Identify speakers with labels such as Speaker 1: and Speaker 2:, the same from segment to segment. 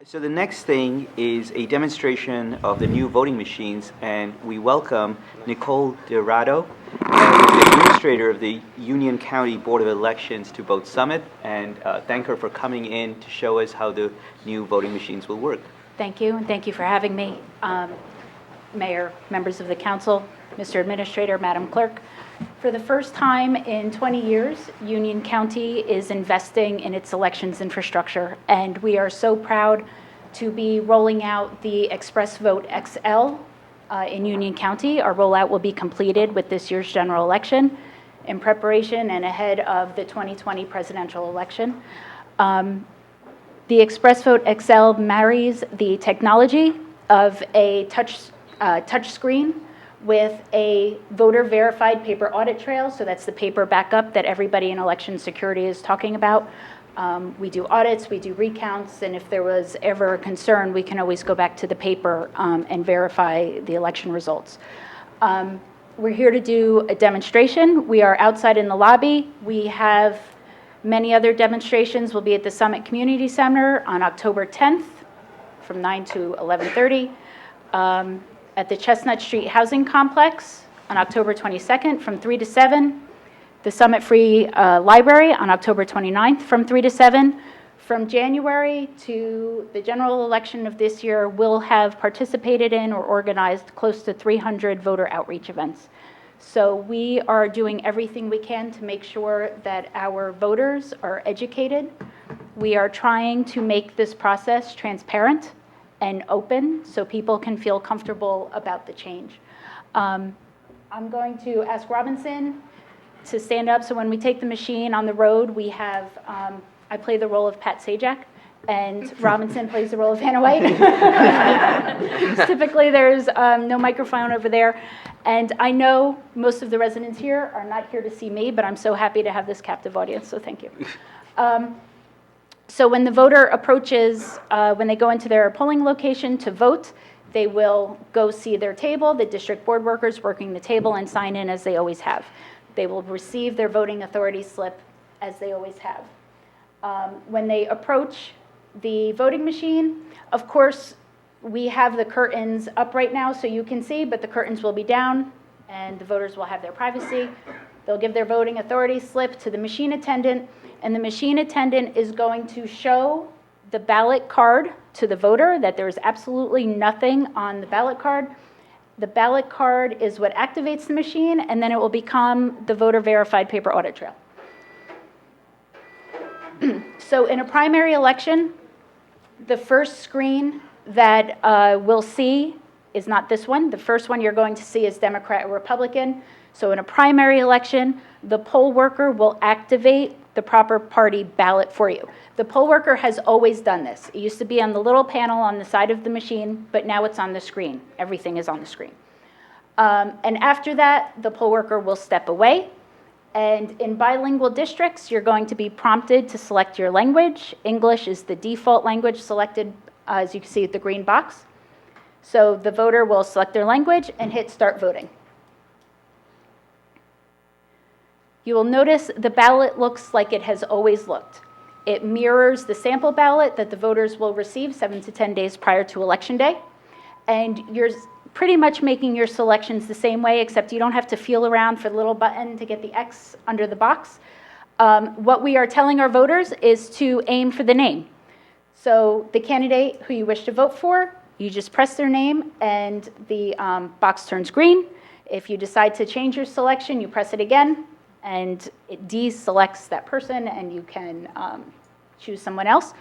Speaker 1: So the next thing is a demonstration of the new voting machines, and we welcome Nicole Dorado, the administrator of the Union County Board of Elections, to Vote Summit, and thank her for coming in to show us how the new voting machines will work.
Speaker 2: Thank you, and thank you for having me. Mayor, members of the council, Mr. Administrator, Madam Clerk. For the first time in 20 years, Union County is investing in its elections infrastructure, and we are so proud to be rolling out the Express Vote XL in Union County. Our rollout will be completed with this year's general election in preparation and ahead of the 2020 presidential election. The Express Vote XL marries the technology of a touch screen with a voter-verified paper audit trail. So that's the paper backup that everybody in election security is talking about. We do audits, we do recounts, and if there was ever a concern, we can always go back to the paper and verify the election results. We're here to do a demonstration. We are outside in the lobby. We have many other demonstrations. We'll be at the Summit Community Center on October 10th from 9 to 11:30. At the Chestnut Street Housing Complex on October 22nd from 3 to 7. The Summit Free Library on October 29th from 3 to 7. From January to the general election of this year, we'll have participated in or organized close to 300 voter outreach events. So we are doing everything we can to make sure that our voters are educated. We are trying to make this process transparent and open so people can feel comfortable about the change. I'm going to ask Robinson to stand up. So when we take the machine on the road, we have, I play the role of Pat Sajak, and Robinson plays the role of Hannah White. Typically there's no microphone over there. And I know most of the residents here are not here to see me, but I'm so happy to have this captive audience, so thank you. So when the voter approaches, when they go into their polling location to vote, they will go see their table, the district board workers working the table, and sign in as they always have. They will receive their voting authority slip as they always have. When they approach the voting machine, of course, we have the curtains up right now so you can see, but the curtains will be down and the voters will have their privacy. They'll give their voting authority slip to the machine attendant, and the machine attendant is going to show the ballot card to the voter that there is absolutely nothing on the ballot card. The ballot card is what activates the machine, and then it will become the voter-verified paper audit trail. So in a primary election, the first screen that we'll see is not this one. The first one you're going to see is Democrat or Republican. So in a primary election, the poll worker will activate the proper party ballot for you. The poll worker has always done this. It used to be on the little panel on the side of the machine, but now it's on the screen. Everything is on the screen. And after that, the poll worker will step away. And in bilingual districts, you're going to be prompted to select your language. English is the default language selected, as you can see at the green box. So the voter will select their language and hit start voting. You will notice the ballot looks like it has always looked. It mirrors the sample ballot that the voters will receive 7 to 10 days prior to Election Day. And you're pretty much making your selections the same way, except you don't have to feel around for the little button to get the X under the box. What we are telling our voters is to aim for the name. So the candidate who you wish to vote for, you just press their name and the box turns green. If you decide to change your selection, you press it again, and it deselects that person, and you can choose someone else.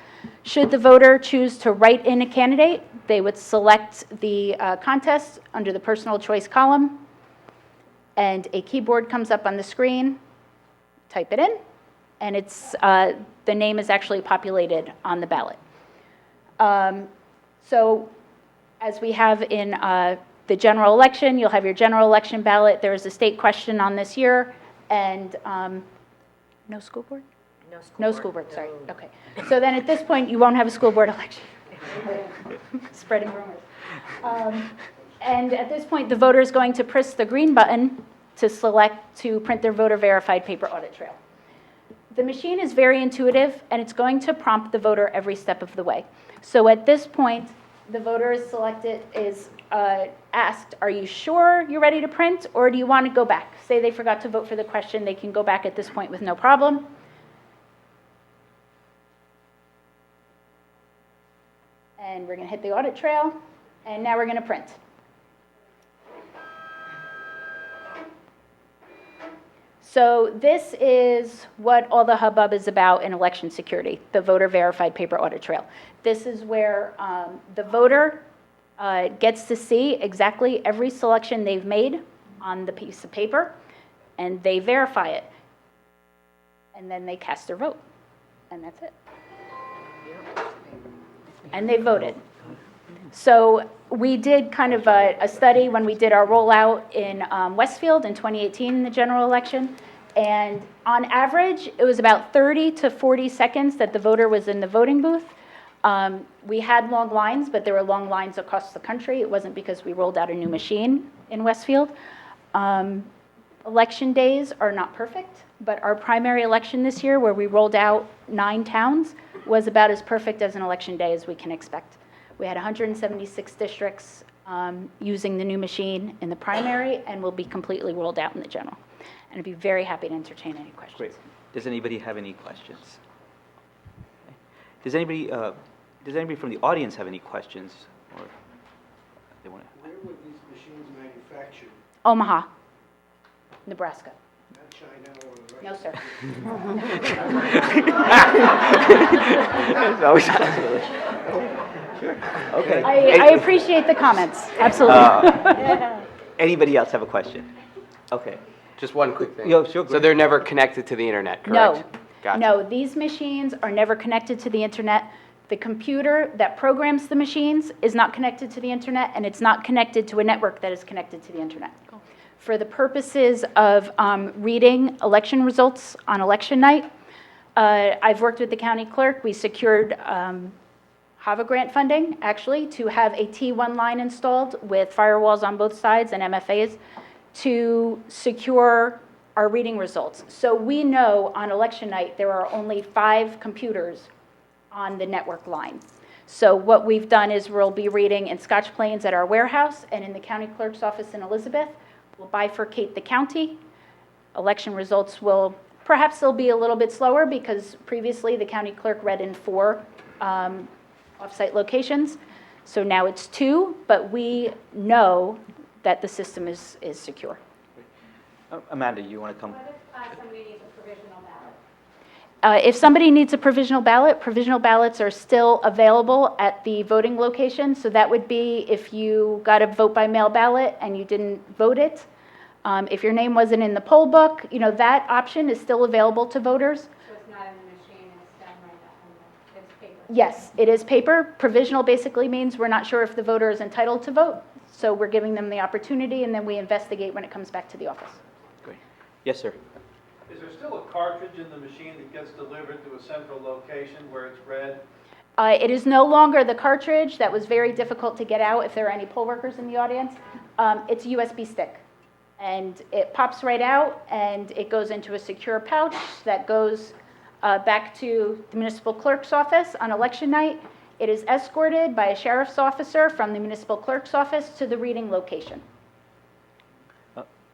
Speaker 2: Should the voter choose to write in a candidate, they would select the contest under the personal choice column, and a keyboard comes up on the screen, type it in, and it's the name is actually populated on the ballot. So as we have in the general election, you'll have your general election ballot. There is a state question on this year, and no school board? No school board, sorry. Okay. So then at this point, you won't have a school board election. Spreading rumors. And at this point, the voter is going to press the green button to select to print their voter-verified paper audit trail. The machine is very intuitive, and it's going to prompt the voter every step of the way. So at this point, the voter is asked, are you sure you're ready to print, or do you want to go back? Say they forgot to vote for the question, they can go back at this point with no problem. And we're going to hit the audit trail, and now we're going to print. So this is what all the hubbub is about in election security, the voter verified paper audit trail. This is where the voter gets to see exactly every selection they've made on the piece of paper, and they verify it. And then they cast their vote, and that's it. And they voted. So we did kind of a study when we did our rollout in Westfield in 2018 in the general election. And on average, it was about 30 to 40 seconds that the voter was in the voting booth. We had long lines, but there were long lines across the country. It wasn't because we rolled out a new machine in Westfield. Election days are not perfect, but our primary election this year, where we rolled out 9 towns, was about as perfect as an election day as we can expect. We had 176 districts using the new machine in the primary, and will be completely rolled out in the general. And I'd be very happy to entertain any questions.
Speaker 1: Great. Does anybody have any questions? Okay. Does anybody from the audience have any questions? Or they want to?
Speaker 3: Where were these machines manufactured?
Speaker 2: Omaha, Nebraska.
Speaker 3: Not China or Russia?
Speaker 2: No, sir.
Speaker 1: It's always possible. Sure. Okay.
Speaker 2: I appreciate the comments, absolutely.
Speaker 1: Anybody else have a question? Okay.
Speaker 4: Just one quick thing.
Speaker 1: Yeah, sure,
Speaker 4: So they're never connected to the internet,
Speaker 2: No,
Speaker 4: correct? Gotcha.
Speaker 2: no, these machines are never connected to the internet. The computer that programs the machines is not connected to the internet, and it's not connected to a network that is connected to the internet. For the purposes of reading election results on election night, I've worked with the county clerk. We secured HAVA grant funding, actually, to have a T1 line installed with firewalls on both sides and MFAs to secure our reading results. So we know on election night there are only 5 computers on the network line. So what we've done is we'll be reading in Scotch Plains at our warehouse, and in the county clerk's office in Elizabeth. We'll bifurcate the county. Election results will, perhaps they'll be a little bit slower because previously the county clerk read in 4 offsite locations. So now it's 2, but we know that the system is secure.
Speaker 1: Amanda, you want to come?
Speaker 2: What if somebody needs a provisional ballot? If somebody needs a provisional ballots are still available at the voting location. So that would be if you got a vote by mail ballot and you didn't vote it. If your name wasn't in the poll book, that option is still available to voters.
Speaker 5: So it's not in the machine, it's done right now, it's paper?
Speaker 2: Yes, it is paper. Provisional basically means we're not sure if the voter is entitled to vote. So we're giving them the opportunity, and then we investigate when it comes back to the office.
Speaker 1: Great. Yes, sir.
Speaker 6: Is there still a cartridge in the machine that gets delivered to a central location where it's read?
Speaker 2: It is no longer the cartridge that was very difficult to get out if there are any poll workers in the audience. It's a USB stick. And it pops right out, and it goes into a secure pouch that goes back to the municipal clerk's office on election night. It is escorted by a sheriff's officer from the municipal clerk's office to the reading location.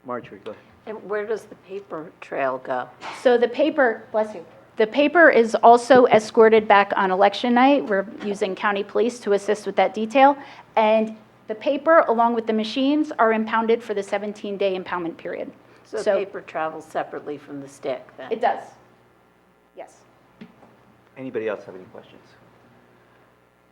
Speaker 1: Marjorie, go ahead.
Speaker 7: And where does the paper trail go?
Speaker 2: So the paper, bless you, the paper is also escorted back on election night. We're using county police to assist with that detail. And the paper, along with the machines, are impounded for the 17-day impoundment period.
Speaker 7: So the paper travels separately from the stick, then?
Speaker 2: It does. Yes.
Speaker 1: Anybody else have any questions?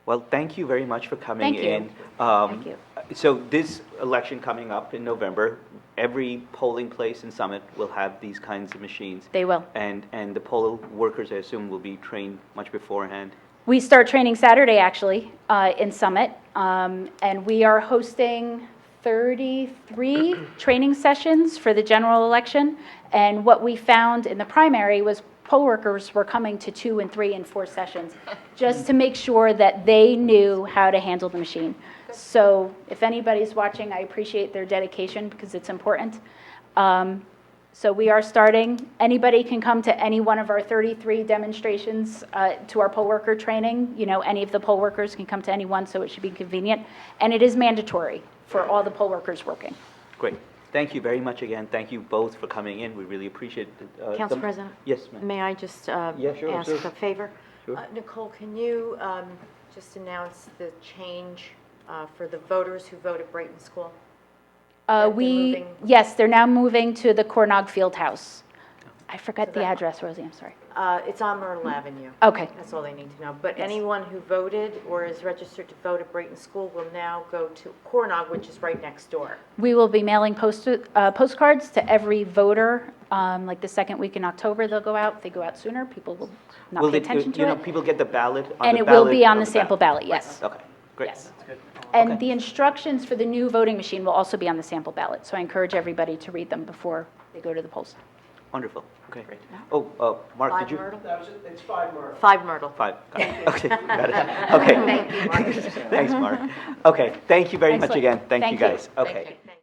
Speaker 1: Well, thank you very much for coming
Speaker 2: Thank you.
Speaker 1: in.
Speaker 2: Thank you.
Speaker 1: So this election coming up in November, every polling place in Summit will have these kinds of machines.
Speaker 2: They will.
Speaker 1: And the poll workers, I assume, will be trained much beforehand.
Speaker 2: We start training Saturday, actually, in Summit, and we are hosting 33 training sessions for the general election. And what we found in the primary was poll workers were coming to 2 and 3 and 4 sessions just to make sure that they knew how to handle the machine. So if anybody's watching, I appreciate their dedication because it's important. So we are starting, anybody can come to any one of our 33 demonstrations to our poll worker training. You know, any of the poll workers can come to any one, so it should be convenient. And it is mandatory for all the poll workers working.
Speaker 1: Great. Thank you very much again. Thank you both for coming in. We really appreciate it.
Speaker 8: Council President?
Speaker 1: Yes, ma'am.
Speaker 8: May I just
Speaker 1: Yeah, sure,
Speaker 8: ask
Speaker 1: sure.
Speaker 8: a favor?
Speaker 1: Sure.
Speaker 8: Nicole, can you just announce the change for the voters who vote at Brighton School? They're moving-
Speaker 2: Yes, they're now moving to the Cornog Field House. I forgot
Speaker 8: So
Speaker 2: the
Speaker 8: that-
Speaker 2: address, Rosie, I'm sorry.
Speaker 8: It's on Myrtle Avenue.
Speaker 2: Okay,
Speaker 8: That's all they need to know. But
Speaker 2: Yes.
Speaker 8: anyone who voted or is registered to vote at Brighton School will now go to Cornog, which is right next door.
Speaker 2: we will be mailing postcards to every voter, like the second week in October they'll go out. If they go out sooner, people will not
Speaker 1: Will
Speaker 2: pay
Speaker 1: it,
Speaker 2: attention
Speaker 1: you know,
Speaker 2: to it.
Speaker 1: people get the ballot on
Speaker 2: And
Speaker 1: the
Speaker 2: it will
Speaker 1: ballot
Speaker 2: be on
Speaker 1: on
Speaker 2: the sample ballot, yes.
Speaker 1: Okay, great.
Speaker 2: Yes.
Speaker 6: That's good.
Speaker 2: And
Speaker 1: Okay.
Speaker 2: the instructions for the new voting machine will also be on the sample ballot, so I encourage everybody to read them before they go to the polls.
Speaker 1: Wonderful. Okay. Oh, Mark, did
Speaker 8: 5
Speaker 1: you?
Speaker 8: Myrtle?
Speaker 3: That was it, it's 5 Myrtle.
Speaker 8: 5 Myrtle.
Speaker 1: 5. Got it. Okay, got it. Okay.
Speaker 8: Thank you, Mark.
Speaker 1: Thanks, Mark. Okay, thank you very much
Speaker 2: Excellent.
Speaker 1: again. Thank you,
Speaker 2: Thank you.
Speaker 1: guys. Okay.
Speaker 8: Thank you.